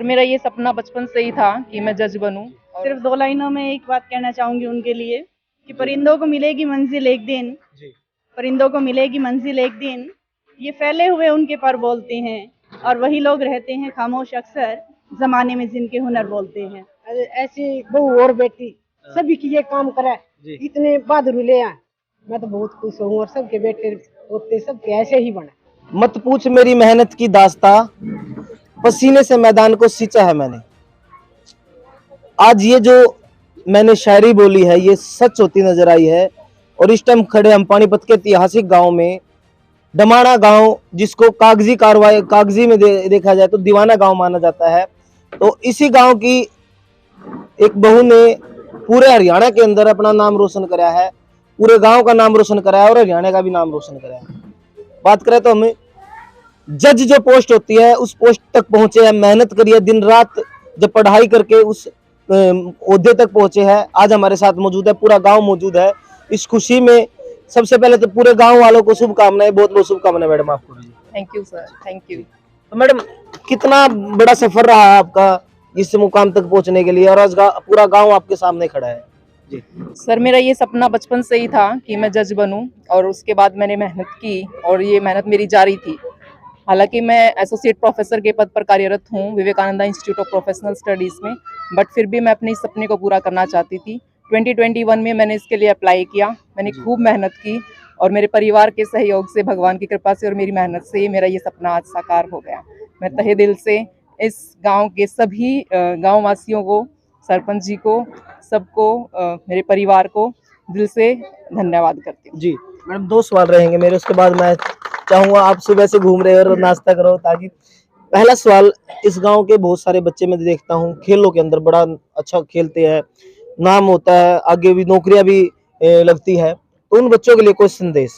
Sir मेरा ये सपना बचपन से ही था कि मैं जज बनूं। सिर्फ 2 लाइनों में एक बात कहना चाहूंगी उनके लिए कि परिंदों को मिलेगी मंजिल एक दिन, परिंदों को मिलेगी मंजिल एक दिन, ये फैले हुए उनके पर बोलते हैं और वही लोग रहते हैं खामोश अक्सर जमाने में जिनके हुनर बोलते हैं। ऐसी बहू और बेटी सभी की ये काम करे, इतने बहादुर ले आए, मैं तो बहुत खुश हूँ। और सबके बेटे पोते सबके ऐसे ही बने। मत पूछ मेरी मेहनत की दास्ता, पसीने से मैदान को सींचा है मैंने। आज ये जो मैंने शायरी बोली है ये सच होती नजर आई है। और इस टाइम खड़े हम पानीपत के ऐतिहासिक गांव में, डमाणा गांव, जिसको कागजी कार्रवाई कागजी में देखा जाए तो दीवाना गांव माना जाता है। तो इसी गांव की एक बहू ने पूरे हरियाणा के अंदर अपना नाम रोशन कराया है, पूरे गांव का नाम रोशन कराया और हरियाणा का भी नाम रोशन कराया। बात करें तो हमें जज जो पोस्ट होती है उस पोस्ट तक पहुंचे हैं, मेहनत करी है, दिन रात जब पढ़ाई करके उस ओहदे तक पहुंचे हैं। आज हमारे साथ मौजूद है, पूरा गांव मौजूद है। इस खुशी में सबसे पहले तो पूरे गांव वालों को शुभकामनाएं, बहुत बहुत शुभकामनाएं मैडम आपको भी। Thank you sir, thank you. तो मैडम कितना बड़ा सफर रहा है आपका इस मुकाम तक पहुंचने के लिए, और आज पूरा गांव आपके सामने खड़ा है जी। सर मेरा ये सपना बचपन से ही था कि मैं जज बनूं और उसके बाद मैंने मेहनत की और ये मेहनत मेरी जारी थी। हालांकि मैं एसोसिएट प्रोफेसर के पद पर कार्यरत हूँ Vivekananda institute of professional studies में, बट फिर भी मैं अपने इस सपने को पूरा करना चाहती थी। 2021 में मैंने इसके लिए अप्लाई किया, मैंने खूब मेहनत की और मेरे परिवार के सहयोग से, भगवान की कृपा से और मेरी मेहनत से मेरा ये सपना आज साकार हो गया। मैं तहे दिल से इस गांव के सभी गांव वासियों को, सरपंच जी को, सबको, मेरे परिवार को दिल से धन्यवाद करती हूँ। जी मैडम 2 सवाल रहेंगे मेरे, उसके बाद मैं चाहूंगा आप सुबह से घूम रहे हो और नाश्ता करो ताकि। पहला सवाल, इस गांव के बहुत सारे बच्चे मैं देखता हूँ खेलों के अंदर बड़ा अच्छा खेलते हैं, नाम होता है, आगे भी नौकरियां भी लगती है, तो उन बच्चों के लिए कोई संदेश?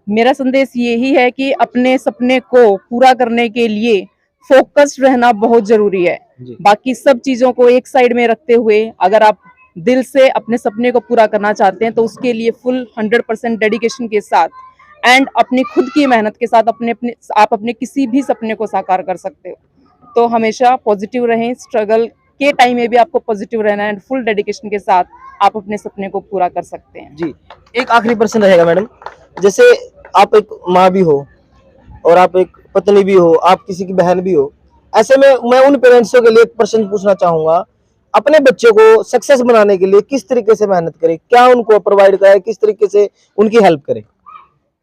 मेरा संदेश यही है कि अपने सपने को पूरा करने के लिए फोकस्ड रहना बहुत जरूरी है। बाकी सब चीजों को एक साइड में रखते हुए अगर आप दिल से अपने सपने को पूरा करना चाहते हैं तो उसके लिए फुल 100% डेडिकेशन के साथ एंड अपनी खुद की मेहनत के साथ आप अपने किसी भी सपने को साकार कर सकते हो। तो हमेशा पॉजिटिव रहें, स्ट्रगल के टाइम में भी आपको पॉजिटिव रहना है एंड फुल डेडिकेशन के साथ आप अपने सपने को पूरा कर सकते हैं। जी एक आखिरी प्रश्न रहेगा मैडम, जैसे आप एक माँ भी हो और आप एक पत्नी भी हो, आप किसी की बहन भी हो, ऐसे में मैं उन पेरेंट्सों के लिए एक प्रश्न पूछना चाहूंगा, अपने बच्चों को सक्सेस बनाने के लिए किस तरीके से मेहनत करें, क्या उनको प्रोवाइड कराए, किस तरीके से उनकी हेल्प करें?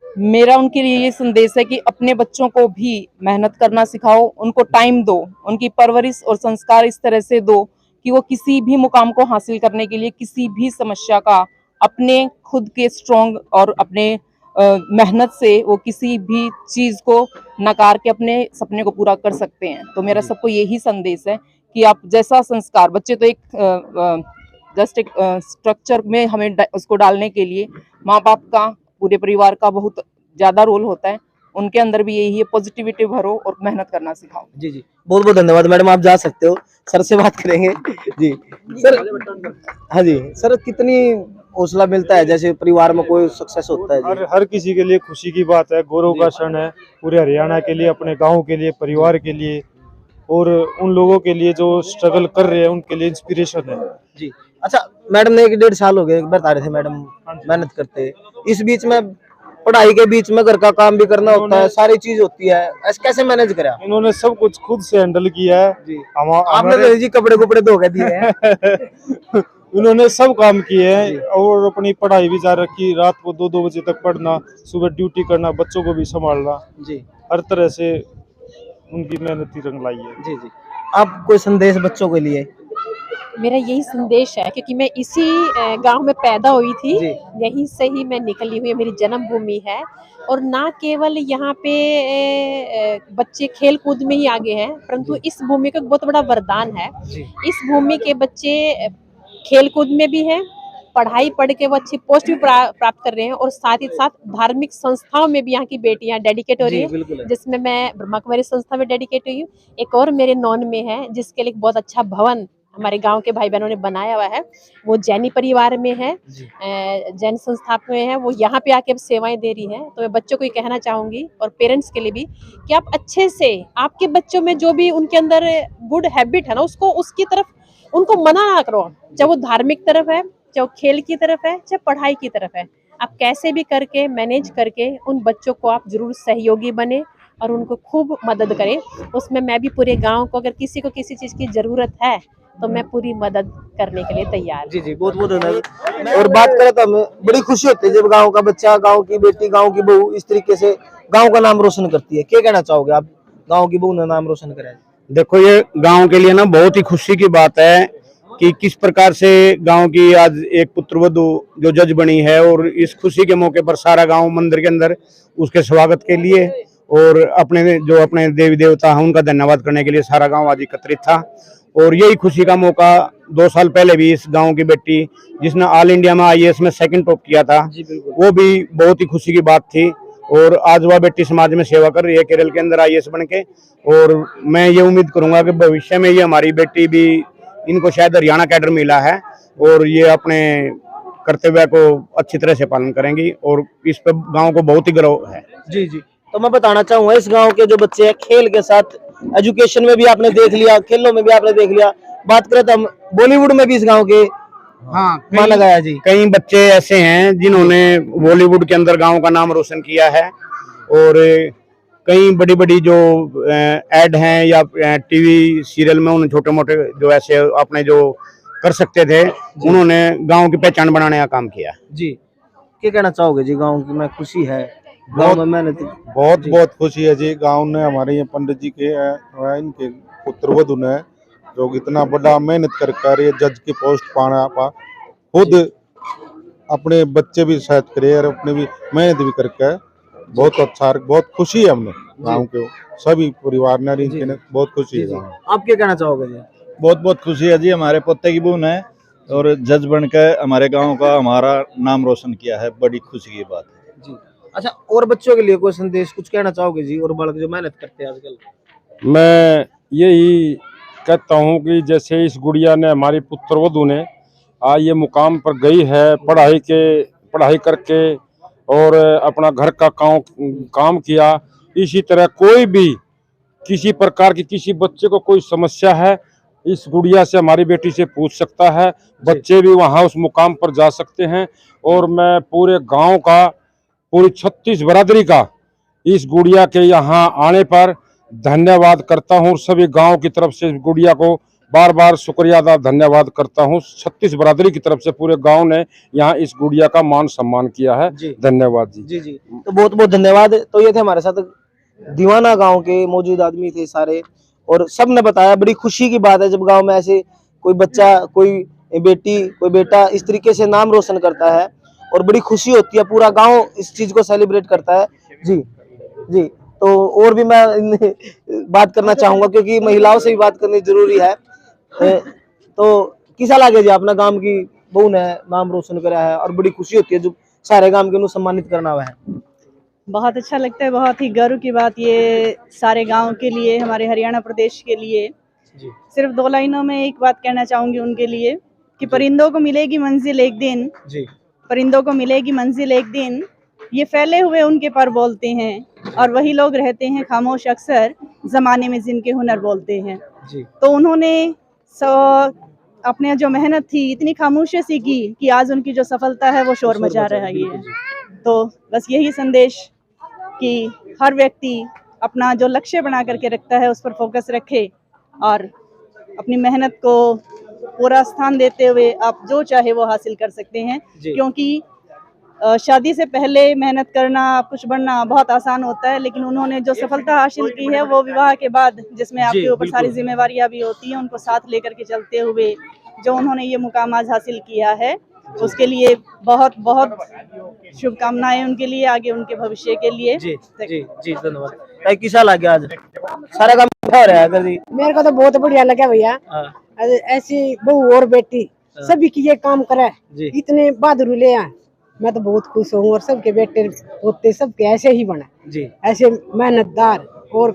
मेरा उनके लिए ये संदेश है कि अपने बच्चों को भी मेहनत करना सिखाओ, उनको टाइम दो, उनकी परवरिश और संस्कार इस तरह से दो कि वो किसी भी मुकाम को हासिल करने के लिए किसी भी समस्या का अपने खुद के स्ट्रॉन्ग और अपने मेहनत से वो किसी भी चीज को नकार के अपने सपने को पूरा कर सकते हैं। तो मेरा सबको यही संदेश है कि आप जैसा संस्कार, बच्चे तो एक जस्ट एक स्ट्रक्चर में हमें उसको डालने के लिए माँ बाप का, पूरे परिवार का बहुत ज्यादा रोल होता है, उनके अंदर भी यही है, पॉजिटिविटी भरो और मेहनत करना सिखाओ। जी जी बहुत बहुत धन्यवाद मैडम, आप जा सकते हो, सर से बात करेंगे। जी सर, हाँ जी सर, कितनी हौसला मिलता है जैसे परिवार में कोई सक्सेस होता है? हर किसी के लिए खुशी की बात है, गौरव का क्षण है, पूरे हरियाणा के लिए, अपने गांव के लिए, परिवार के लिए और उन लोगों के लिए जो स्ट्रगल कर रहे हैं उनके लिए इंस्पिरेशन है। जी अच्छा मैडम ने 1-1.5 साल हो गए बता रहे थे मैडम मेहनत करते, इस बीच में पढ़ाई के बीच में घर का काम भी करना होता है, सारी चीज होती है, ऐसे कैसे मैनेज करा? इन्होंने सब कुछ खुद से हैंडल किया है जी। आपने तो जी कपड़े कुपड़े धो के दिए हैं। उन्होंने सब काम किए हैं और अपनी पढ़ाई भी जारी रखी, रात को 2-2 बजे तक पढ़ना, सुबह ड्यूटी करना, बच्चों को भी संभालना जी, हर तरह से उनकी मेहनत ही रंग लाई है। जी जी आप कोई संदेश बच्चों के लिए? मेरा यही संदेश है क्योंकि मैं इसी गांव में पैदा हुई थी, यहीं से ही मैं निकली हुई, मेरी जन्मभूमि है। और ना केवल यहाँ पे बच्चे खेल कूद में ही आगे हैं, परंतु इस भूमि का बहुत बड़ा वरदान है। इस भूमि के बच्चे खेल कूद में भी हैं, पढ़ाई पढ़ के वो अच्छी पोस्ट भी प्राप्त कर रहे हैं और साथ ही साथ धार्मिक संस्थाओं में भी यहाँ की बेटियां डेडिकेट हो रही है, जिसमें मैं ब्रह्मा कुमारी संस्था में डेडिकेट हुई हूँ। एक और मेरे नॉन में है जिसके लिए बहुत अच्छा भवन हमारे गांव के भाई बहनों ने बनाया हुआ है। वो जैनी परिवार में है, जैन संस्था में है, वो यहाँ पे आके अब सेवाएं दे रही है। तो मैं बच्चों को ये कहना चाहूंगी और पेरेंट्स के लिए भी कि आप अच्छे से आपके बच्चों में जो भी उनके अंदर गुड हैबिट है ना, उसको उसकी तरफ उनको मना ना करो, चाहे वो धार्मिक तरफ है, चाहे वो खेल की तरफ है, चाहे पढ़ाई की तरफ है। आप कैसे भी करके मैनेज करके उन बच्चों को आप जरूर सहयोगी बने और उनको खूब मदद करें। उसमें मैं भी पूरे गांव को, अगर किसी को किसी चीज की जरूरत है तो मैं पूरी मदद करने के लिए तैयार हूं। जी जी, बहुत बहुत धन्यवाद। और बात करें तो हमें बड़ी खुशी होती है जब गांव का बच्चा, गांव की बेटी, गांव की बहू इस तरीके से गांव का नाम रोशन करती है। क्या कहना चाहोगे आप, गांव की बहू ने नाम रोशन करा है? देखो, ये गांव के लिए ना बहुत ही खुशी की बात है कि किस प्रकार से गांव की आज एक पुत्रवधू जो जज बनी है, और इस खुशी के मौके पर सारा गांव मंदिर के अंदर उसके स्वागत के लिए और अपने देवी देवता हैं उनका धन्यवाद करने के लिए सारा गांव आज एकत्रित था। और यही खुशी का मौका 2 साल पहले भी इस गांव की बेटी जिसने ऑल इंडिया में आईएएस में 2nd टॉप किया था, वो भी बहुत ही खुशी की बात थी। और आज वह बेटी समाज में सेवा कर रही है केरल के अंदर आईएएस बन के। और मैं ये उम्मीद करूंगा कि भविष्य में ये हमारी बेटी भी, इनको शायद हरियाणा कैडर मिला है, और ये अपने कर्तव्य को अच्छी तरह से पालन करेंगी और इस पर गांव को बहुत ही गर्व है। जी जी, तो मैं बताना चाहूंगा इस गांव के जो बच्चे हैं, खेल के साथ एजुकेशन में भी आपने देख लिया, खेलों में भी आपने देख लिया। बात करें तो हम बॉलीवुड में भी इस गांव के माना गया जी। कई बच्चे ऐसे हैं जिन्होंने बॉलीवुड के अंदर गांव का नाम रोशन किया है, और कई बड़ी बड़ी जो एड हैं या टीवी सीरियल में उन छोटे मोटे जो ऐसे अपने जो कर सकते थे, उन्होंने गांव की पहचान बनाने का काम किया। जी, क्या कहना चाहोगे जी? गांव की मैं खुशी है, गांव में मेहनत बहुत बहुत खुशी है जी। गांव ने हमारे ये पंडित जी के इनके पुत्रवधु ने जो इतना बड़ा मेहनत कर ये जज की पोस्ट पाना खुद अपने बच्चे भी शायद करे और अपने भी मेहनत भी करके बहुत अच्छा, बहुत खुशी है हमने गांव के सभी परिवार ने, इनके ने बहुत खुशी है। आप क्या कहना चाहोगे जी? बहुत बहुत खुशी है जी, हमारे पोते की बहन है और जज बनकर हमारे गांव का हमारा नाम रोशन किया है, बड़ी खुशी की बात है जी। अच्छा, और बच्चों के लिए कोई संदेश कुछ कहना चाहोगे जी? और बालक जो मेहनत करते हैं आजकल। मैं यही कहता हूँ कि जैसे इस गुड़िया ने, हमारी पुत्रवधू ने आज ये मुकाम पर गई है, पढ़ाई करके और अपना घर का काम किया। इसी तरह कोई भी किसी प्रकार की किसी बच्चे को कोई समस्या है, इस गुड़िया से, हमारी बेटी से पूछ सकता है। बच्चे भी वहाँ उस मुकाम पर जा सकते हैं। और मैं पूरे गांव का, पूरी 36 बरादरी का इस गुड़िया के यहाँ आने पर धन्यवाद करता हूँ। सभी गांव की तरफ से गुड़िया को बार बार शुक्रिया अदा, धन्यवाद करता हूँ। 36 बरादरी की तरफ से पूरे गांव ने यहाँ इस गुड़िया का मान सम्मान किया है। धन्यवाद जी। जी जी, तो बहुत बहुत धन्यवाद। तो ये थे हमारे साथ दीवाना गांव के मौजूद आदमी थे सारे, और सब ने बताया बड़ी खुशी की बात है जब गांव में ऐसे कोई बच्चा, कोई बेटी, कोई बेटा इस तरीके से नाम रोशन करता है, और बड़ी खुशी होती है। पूरा गांव इस चीज को सेलिब्रेट करता है। जी जी, तो और भी मैं बात करना चाहूंगा क्योंकि महिलाओं से भी बात करनी जरूरी है। तो किसा लगे जी, अपना गांव की बहू ने नाम रोशन करा है और बड़ी खुशी होती है जो सारे गांव के सम्मानित करना हुआ है? बहुत अच्छा लगता है, बहुत ही गर्व की बात ये सारे गांव के लिए, हमारे हरियाणा प्रदेश के लिए। जी। सिर्फ 2 लाइनों में एक बात कहना चाहूंगी उनके लिए कि परिंदों को मिलेगी मंजिल एक दिन, जी, परिंदों को मिलेगी मंजिल एक दिन, ये फैले हुए उनके पर बोलते हैं और वही लोग रहते हैं खामोश अक्सर जमाने में जिनके हुनर बोलते हैं। जी। तो उन्होंने अपने जो मेहनत थी इतनी खामोशी से की कि आज उनकी जो सफलता है वो शोर मचा रही है। तो बस यही संदेश कि हर व्यक्ति अपना जो लक्ष्य बना करके रखता है उस पर फोकस रखे और अपनी मेहनत को पूरा स्थान देते हुए आप जो चाहे वो हासिल कर सकते हैं। क्योंकि शादी से पहले मेहनत करना, कुछ बनना बहुत आसान होता है, लेकिन उन्होंने जो सफलता हासिल की है वो विवाह के बाद, जिसमें आपके ऊपर सारी जिम्मेवारियां भी होती हैं, उनको साथ लेकर के चलते हुए जो उन्होंने ये मुकाम आज हासिल किया है, उसके लिए बहुत बहुत शुभकामनाएं उनके लिए, आगे उनके भविष्य के लिए। जी जी जी, धन्यवाद। किसा लगे आज सारा काम हो रहा है? जी, मेरे को तो बहुत बढ़िया लगा भैया। ऐसी बहू और बेटी सभी की ये काम करे, इतने बहादुर ले आए, मैं तो बहुत खुश हूँ। और सबके बेटे पोते सबके ऐसे ही बने जी, ऐसे मेहनतदार और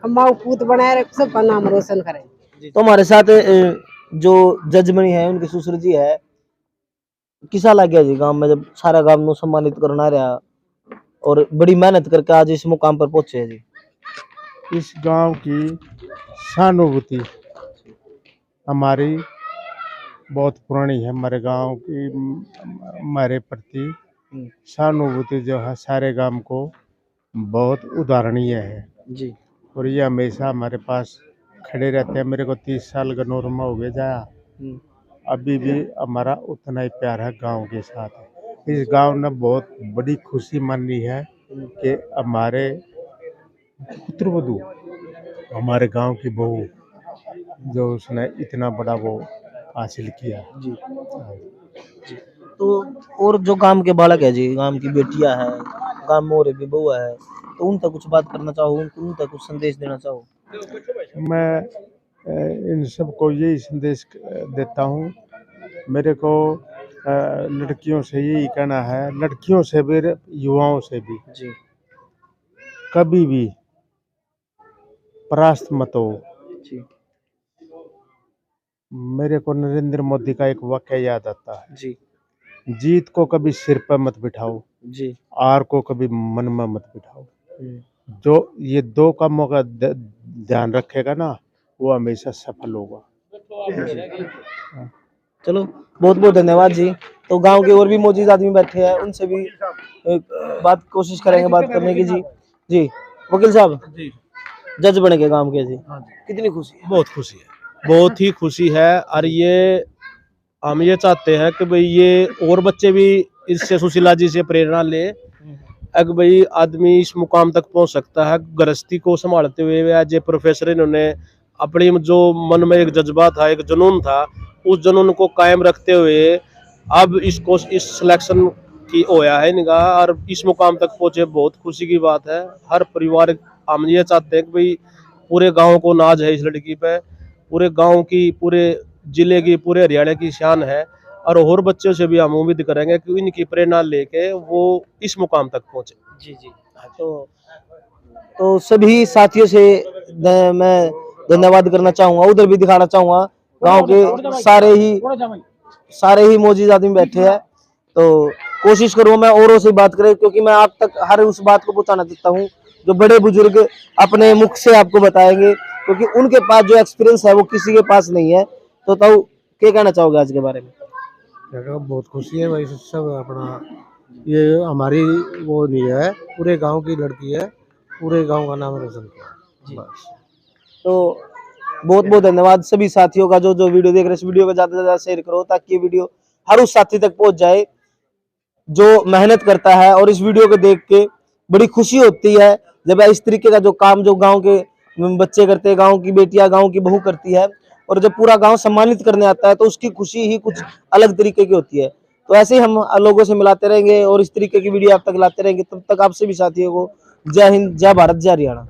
अम्मा पूत बनाए, सबका नाम रोशन करें। तो हमारे साथ जो जज बनी है उनके ससुर जी है, किसा लग गया जी गांव में जब सारा गांव नु सम्मानित करना रहा और बड़ी मेहनत करके आज इस मुकाम पर पहुंचे हैं जी। इस गांव की सहानुभूति हमारी बहुत पुरानी है। हमारे गांव की हमारे प्रति सहानुभूति जो है सारे गांव को बहुत उदाहरणीय है जी और ये हमेशा हमारे पास खड़े रहते हैं। मेरे को 30 साल का नौरमा हो गया जाया, अभी भी हमारा उतना ही प्यार है गांव के साथ। इस गांव ने बहुत बड़ी खुशी मानी है कि हमारे पुत्रवधू हमारे गांव की बहू जो उसने इतना बड़ा वो हासिल किया जी तो और जो गांव के बालक है जी, गांव की बेटियां है, गांव में और भी बहू है, तो उन तक कुछ बात करना चाहो, उन तक कुछ संदेश देना चाहो? मैं इन सबको यही संदेश देता हूँ। मेरे को लड़कियों से यही कहना है, लड़कियों से भी युवाओं से भी जी कभी भी परास्त मत हो। जी मेरे को नरेंद्र मोदी का एक वाक्य याद आता है, जी जीत को कभी सिर पर मत बिठाओ, जी हार को कभी मन में मत बिठाओ। जो ये दो कामों का ध्यान रखेगा ना वो हमेशा सफल होगा। चलो बहुत बहुत धन्यवाद जी। तो गांव के और भी मौजूद आदमी बैठे हैं, उनसे भी बात कोशिश करेंगे बात करने की जी। जी वकील साहब जी जज बन गए गांव के जी, कितनी खुशी है? बहुत खुशी है, बहुत ही खुशी है। और ये हम ये चाहते हैं कि भाई ये और बच्चे भी इससे सुशीला जी से प्रेरणा ले। अगर भाई आदमी इस मुकाम तक पहुंच सकता है गृहस्थी को संभालते हुए। एज ए प्रोफेसर इन्होंने अपनी जो मन में एक जज्बा था, एक जुनून था, उस जुनून को कायम रखते हुए अब इसको इस सिलेक्शन की होया है निगाह और इस मुकाम तक पहुंचे। बहुत खुशी की बात है। हर परिवार हम ये चाहते हैं कि भाई पूरे गांव को नाज है इस लड़की पे, पूरे गांव की, पूरे जिले की, पूरे हरियाणा की शान है। और बच्चों से भी हम उम्मीद करेंगे कि इनकी प्रेरणा लेके वो इस मुकाम तक पहुंचे। जी जी तो सभी साथियों से मैं धन्यवाद करना चाहूंगा, उधर भी दिखाना चाहूंगा गांव के सारे ही मौजूद आदमी बैठे हैं। तो कोशिश करूँ मैं औरों से बात करें, क्योंकि मैं आप तक हर उस बात को पहुंचाना चाहता हूँ जो बड़े बुजुर्ग अपने मुख से आपको बताएंगे, क्योंकि उनके पास जो एक्सपीरियंस है वो किसी के पास नहीं है। तो क्या कहना चाहोगे आज के बारे में? बहुत खुशी है भाई, सब अपना ये हमारी वो नहीं है, पूरे गांव की लड़की है, पूरे गांव का नाम रोशन किया बस। तो बहुत बहुत धन्यवाद सभी साथियों का जो वीडियो देख रहे हैं। इस वीडियो को ज्यादा से ज्यादा शेयर करो ताकि ये वीडियो हर उस साथी तक पहुंच जाए जो मेहनत करता है। और इस वीडियो को देख के बड़ी खुशी होती है जब इस तरीके का जो काम जो गांव के बच्चे करते हैं, गांव की बेटियां, गांव की बहू करती है, और जब पूरा गांव सम्मानित करने आता है तो उसकी खुशी ही कुछ अलग तरीके की होती है। तो ऐसे ही हम लोगों से मिलाते रहेंगे और इस तरीके की वीडियो आप तक लाते रहेंगे। तब तक आप सभी साथियों को जय हिंद, जय भारत, जय हरियाणा।